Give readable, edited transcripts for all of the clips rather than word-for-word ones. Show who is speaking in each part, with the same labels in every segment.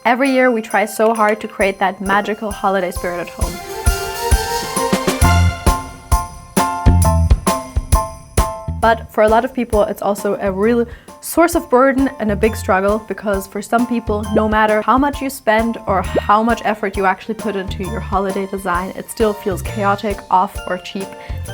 Speaker 1: Every year we try so hard to create that magical holiday spirit at home. But for a lot of people, it's also a real source of burden and a big struggle, because for some people, no matter how much you spend or how much effort you actually put into your holiday design, it still feels chaotic, off, or cheap.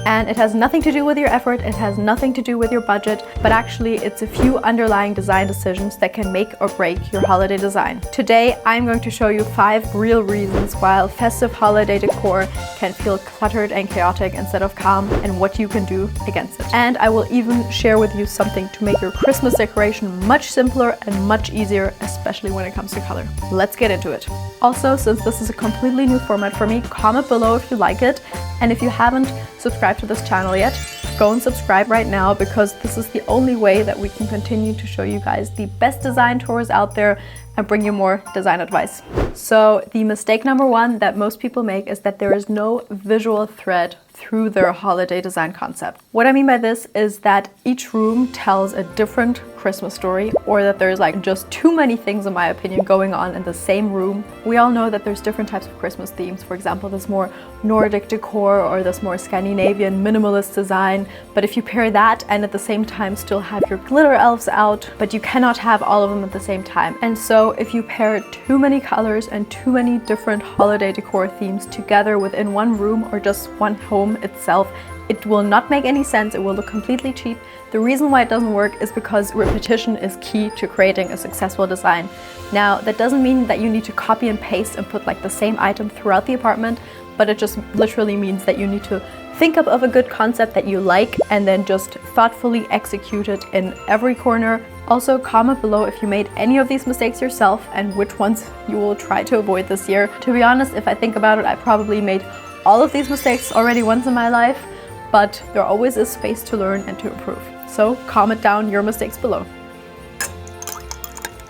Speaker 1: And it has nothing to do with your effort, it has nothing to do with your budget, but actually it's a few underlying design decisions that can make or break your holiday design. Today, I'm going to show you 5 real reasons why festive holiday decor can feel cluttered and chaotic instead of calm, and what you can do against it. And I will even share with you something to make your Christmas decoration much simpler and much easier, especially when it comes to color. Let's get into it. Also, since this is a completely new format for me, comment below if you like it. And if you haven't subscribed to this channel yet, go and subscribe right now, because this is the only way that we can continue to show you guys the best design tours out there and bring you more design advice. So the mistake number 1 that most people make is that there is no visual thread through their holiday design concept. What I mean by this is that each room tells a different Christmas story, or that there's like just too many things, in my opinion, going on in the same room. We all know that there's different types of Christmas themes. For example, this more Nordic decor or this more Scandinavian minimalist design. But if you pair that and at the same time still have your glitter elves out, but you cannot have all of them at the same time. And so if you pair too many colors and too many different holiday decor themes together within one room or just one home itself, it will not make any sense. It will look completely cheap. The reason why it doesn't work is because repetition is key to creating a successful design. Now, that doesn't mean that you need to copy and paste and put like the same item throughout the apartment, but it just literally means that you need to think up of a good concept that you like and then just thoughtfully execute it in every corner. Also, comment below if you made any of these mistakes yourself and which ones you will try to avoid this year. To be honest, if I think about it, I probably made all of these mistakes already once in my life, but there always is space to learn and to improve. So comment down your mistakes below.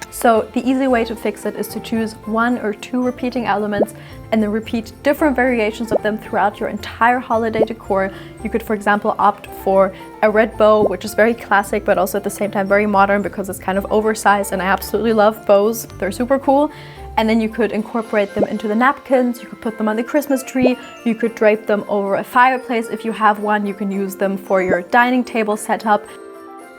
Speaker 1: So the easy way to fix it is to choose 1 or 2 repeating elements and then repeat different variations of them throughout your entire holiday decor. You could, for example, opt for a red bow, which is very classic, but also at the same time very modern because it's kind of oversized, and I absolutely love bows. They're super cool. And then you could incorporate them into the napkins, you could put them on the Christmas tree, you could drape them over a fireplace if you have one, you can use them for your dining table setup.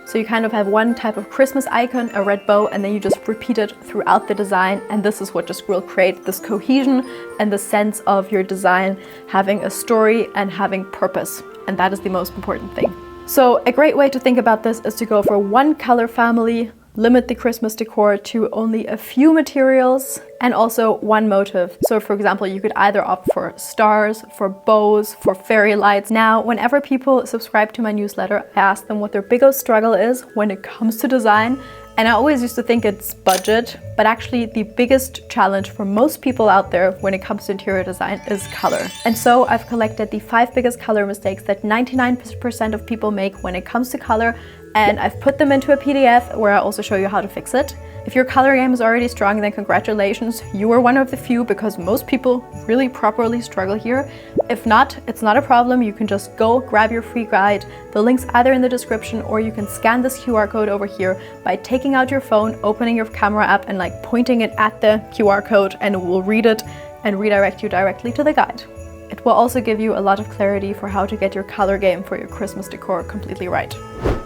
Speaker 1: So you kind of have one type of Christmas icon, a red bow, and then you just repeat it throughout the design, and this is what just will create this cohesion and the sense of your design having a story and having purpose, and that is the most important thing. So a great way to think about this is to go for 1 color family, limit the Christmas decor to only a few materials, and also 1 motive. So for example, you could either opt for stars, for bows, for fairy lights. Now, whenever people subscribe to my newsletter, I ask them what their biggest struggle is when it comes to design. And I always used to think it's budget, but actually the biggest challenge for most people out there when it comes to interior design is color. And so I've collected the 5 biggest color mistakes that 99% of people make when it comes to color, and I've put them into a PDF where I also show you how to fix it. If your color game is already strong, then congratulations, you are one of the few, because most people really properly struggle here. If not, it's not a problem. You can just go grab your free guide. The link's either in the description, or you can scan this QR code over here by taking out your phone, opening your camera app and like pointing it at the QR code, and it will read it and redirect you directly to the guide. It will also give you a lot of clarity for how to get your color game for your Christmas decor completely right.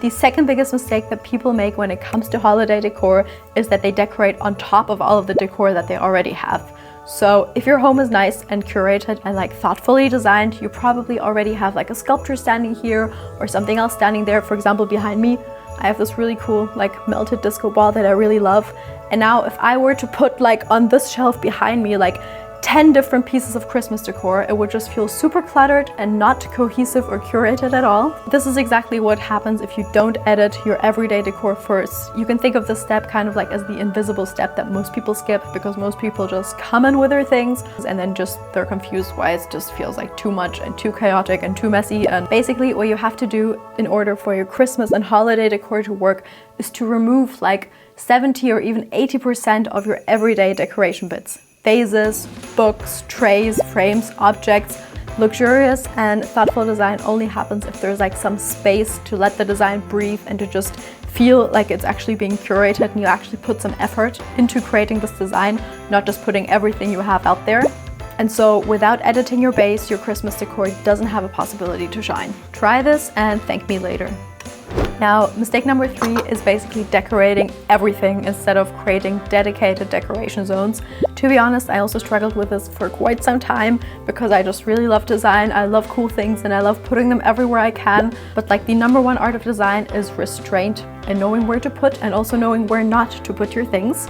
Speaker 1: The second biggest mistake that people make when it comes to holiday decor is that they decorate on top of all of the decor that they already have. So if your home is nice and curated and like thoughtfully designed, you probably already have like a sculpture standing here or something else standing there. For example, behind me, I have this really cool like melted disco ball that I really love. And now if I were to put like on this shelf behind me like 10 different pieces of Christmas decor, it would just feel super cluttered and not cohesive or curated at all. This is exactly what happens if you don't edit your everyday decor first. You can think of this step kind of like as the invisible step that most people skip, because most people just come in with their things and then just they're confused why it just feels like too much and too chaotic and too messy. And basically what you have to do in order for your Christmas and holiday decor to work is to remove like 70 or even 80% of your everyday decoration bits. Vases, books, trays, frames, objects. Luxurious and thoughtful design only happens if there's like some space to let the design breathe and to just feel like it's actually being curated and you actually put some effort into creating this design, not just putting everything you have out there. And so without editing your base, your Christmas decor doesn't have a possibility to shine. Try this and thank me later. Now, mistake number 3 is basically decorating everything instead of creating dedicated decoration zones. To be honest, I also struggled with this for quite some time because I just really love design. I love cool things and I love putting them everywhere I can. But like the number one art of design is restraint and knowing where to put and also knowing where not to put your things.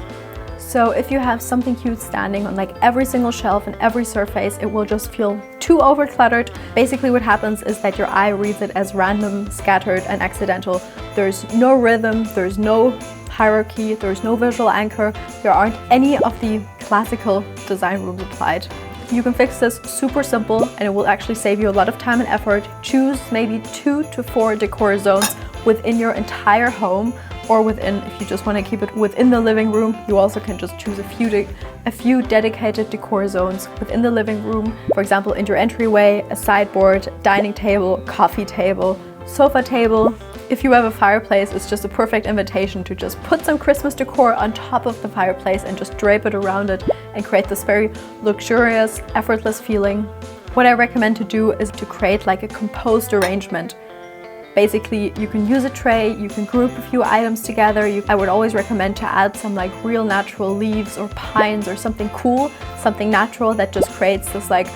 Speaker 1: So if you have something cute standing on like every single shelf and every surface, it will just feel too overcluttered. Basically what happens is that your eye reads it as random, scattered and accidental. There's no rhythm, there's no hierarchy, there's no visual anchor. There aren't any of the classical design rules applied. You can fix this super simple and it will actually save you a lot of time and effort. Choose maybe 2 to 4 decor zones within your entire home, or within, if you just want to keep it within the living room, you also can just choose a few dedicated decor zones within the living room. For example, in your entryway, a sideboard, dining table, coffee table, sofa table. If you have a fireplace, it's just a perfect invitation to just put some Christmas decor on top of the fireplace and just drape it around it and create this very luxurious, effortless feeling. What I recommend to do is to create like a composed arrangement. Basically, you can use a tray, you can group a few items together. I would always recommend to add some like real natural leaves or pines or something cool, something natural that just creates this like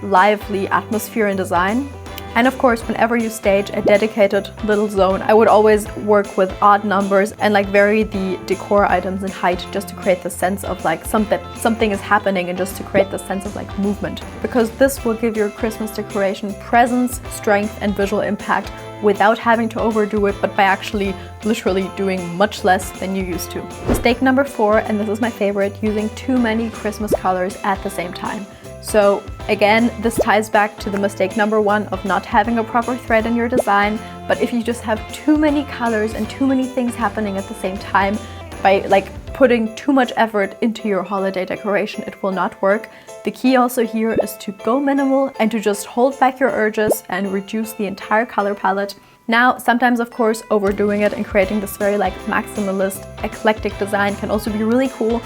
Speaker 1: lively atmosphere in design. And of course, whenever you stage a dedicated little zone, I would always work with odd numbers and like vary the decor items in height just to create the sense of like something is happening and just to create the sense of like movement. Because this will give your Christmas decoration presence, strength and visual impact without having to overdo it, but by actually literally doing much less than you used to. Mistake number 4, and this is my favorite, using too many Christmas colors at the same time. So again, this ties back to the mistake number 1 of not having a proper thread in your design. But if you just have too many colors and too many things happening at the same time, by like putting too much effort into your holiday decoration, it will not work. The key also here is to go minimal and to just hold back your urges and reduce the entire color palette. Now, sometimes of course overdoing it and creating this very like maximalist, eclectic design can also be really cool.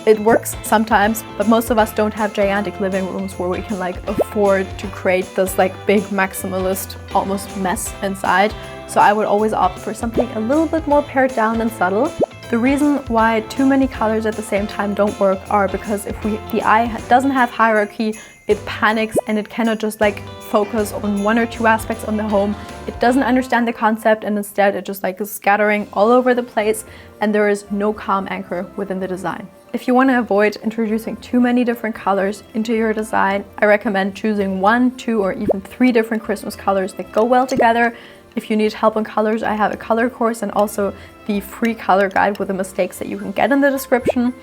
Speaker 1: It works sometimes, but most of us don't have gigantic living rooms where we can like afford to create this like big maximalist almost mess inside. So I would always opt for something a little bit more pared down and subtle. The reason why too many colors at the same time don't work are because if the eye doesn't have hierarchy, it panics and it cannot just like focus on 1 or 2 aspects on the home. It doesn't understand the concept and instead it just like is scattering all over the place and there is no calm anchor within the design. If you want to avoid introducing too many different colors into your design, I recommend choosing 1, 2 or even 3 different Christmas colors that go well together. If you need help on colors, I have a color course and also the free color guide with the mistakes that you can get in the description.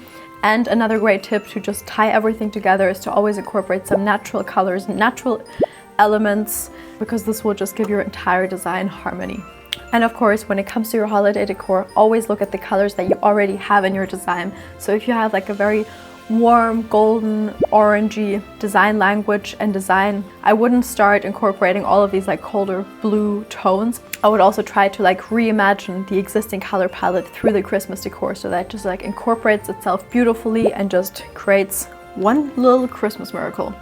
Speaker 1: And another great tip to just tie everything together is to always incorporate some natural colors, natural elements, because this will just give your entire design harmony. And of course, when it comes to your holiday decor, always look at the colors that you already have in your design. So if you have like a very warm, golden, orangey design language and design, I wouldn't start incorporating all of these like colder blue tones. I would also try to like reimagine the existing color palette through the Christmas decor so that it just like incorporates itself beautifully and just creates one little Christmas miracle.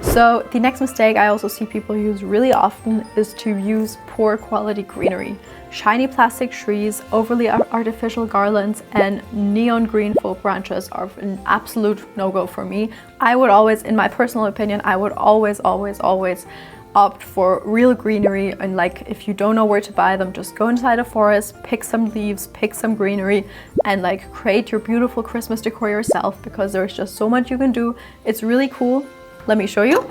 Speaker 1: So the next mistake I also see people use really often is to use poor quality greenery. Shiny plastic trees, overly artificial garlands, and neon green folk branches are an absolute no-go for me. I would always, in my personal opinion, I would always opt for real greenery, and like if you don't know where to buy them, just go inside a forest, pick some leaves, pick some greenery, and like create your beautiful Christmas decor yourself, because there's just so much you can do. It's really cool. Let me show you.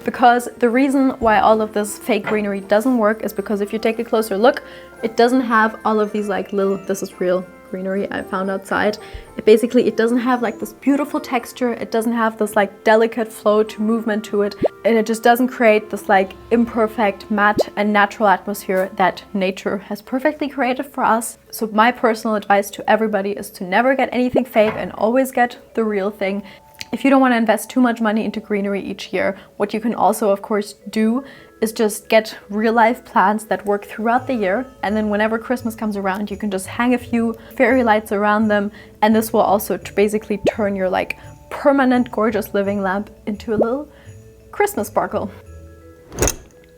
Speaker 1: Because the reason why all of this fake greenery doesn't work is because if you take a closer look, it doesn't have all of these like little, this is real greenery I found outside. It doesn't have like this beautiful texture. It doesn't have this like delicate flow to movement to it. And it just doesn't create this like imperfect, matte and natural atmosphere that nature has perfectly created for us. So my personal advice to everybody is to never get anything fake and always get the real thing. If you don't want to invest too much money into greenery each year, what you can also of course do is just get real life plants that work throughout the year, and then whenever Christmas comes around, you can just hang a few fairy lights around them, and this will also basically turn your like permanent gorgeous living lamp into a little Christmas sparkle.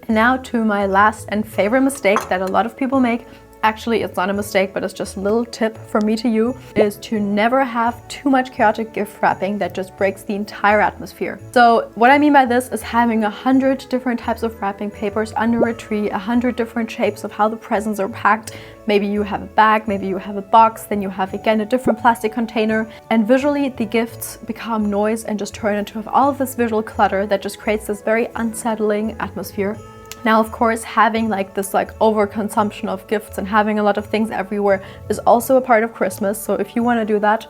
Speaker 1: And now to my last and favorite mistake that a lot of people make. Actually, it's not a mistake, but it's just a little tip from me to you, is to never have too much chaotic gift wrapping that just breaks the entire atmosphere. So what I mean by this is having 100 different types of wrapping papers under a tree, 100 different shapes of how the presents are packed. Maybe you have a bag, maybe you have a box, then you have again a different plastic container, and visually the gifts become noise and just turn into all of this visual clutter that just creates this very unsettling atmosphere. Now, of course, having like this overconsumption of gifts and having a lot of things everywhere is also a part of Christmas. So if you want to do that,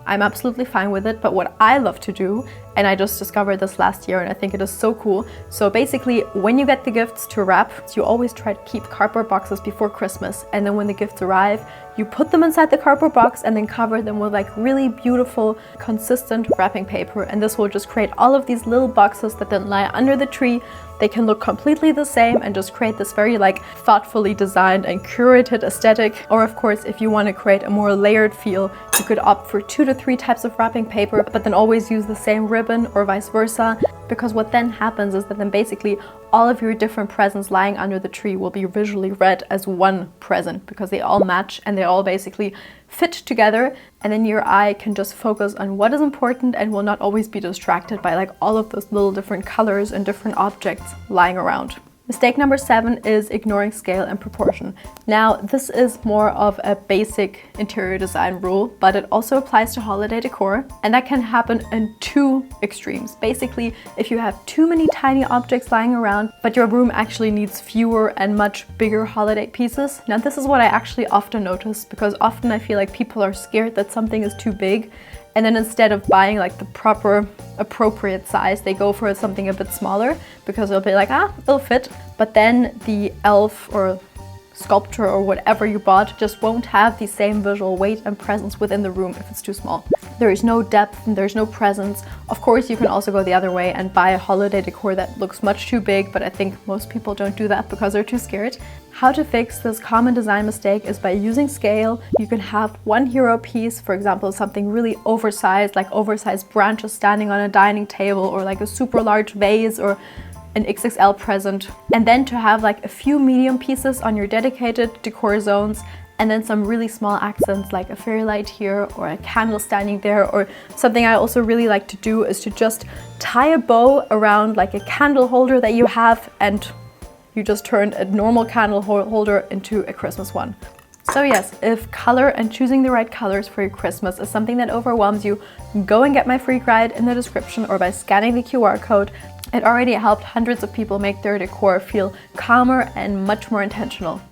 Speaker 1: I'm absolutely fine with it. But what I love to do, and I just discovered this last year and I think it is so cool. So basically, when you get the gifts to wrap, you always try to keep cardboard boxes before Christmas. And then when the gifts arrive, you put them inside the cardboard box and then cover them with like really beautiful, consistent wrapping paper. And this will just create all of these little boxes that then lie under the tree. They can look completely the same and just create this very like thoughtfully designed and curated aesthetic. Or of course, if you want to create a more layered feel, you could opt for 2 to 3 types of wrapping paper, but then always use the same ribbon or vice versa. Because what then happens is that then basically all of your different presents lying under the tree will be visually read as one present because they all match and they all basically fit together, and then your eye can just focus on what is important and will not always be distracted by like all of those little different colors and different objects lying around. Mistake number 7 is ignoring scale and proportion. Now, this is more of a basic interior design rule, but it also applies to holiday decor, and that can happen in 2 extremes. Basically, if you have too many tiny objects lying around, but your room actually needs fewer and much bigger holiday pieces. Now, this is what I actually often notice, because often I feel like people are scared that something is too big, and then instead of buying like the proper appropriate size, they go for something a bit smaller because they'll be like, it'll fit. But then the elf or sculpture or whatever you bought just won't have the same visual weight and presence within the room if it's too small. There is no depth and there's no presence. Of course, you can also go the other way and buy a holiday decor that looks much too big, but I think most people don't do that because they're too scared. How to fix this common design mistake is by using scale. You can have one hero piece, for example, something really oversized, like oversized branches standing on a dining table, or like a super large vase or an XXL present, and then to have like a few medium pieces on your dedicated decor zones, and then some really small accents like a fairy light here or a candle standing there. Or something I also really like to do is to just tie a bow around like a candle holder that you have, and you just turned a normal candle holder into a Christmas one. So yes, if color and choosing the right colors for your Christmas is something that overwhelms you, go and get my free guide in the description or by scanning the QR code. It already helped hundreds of people make their decor feel calmer and much more intentional.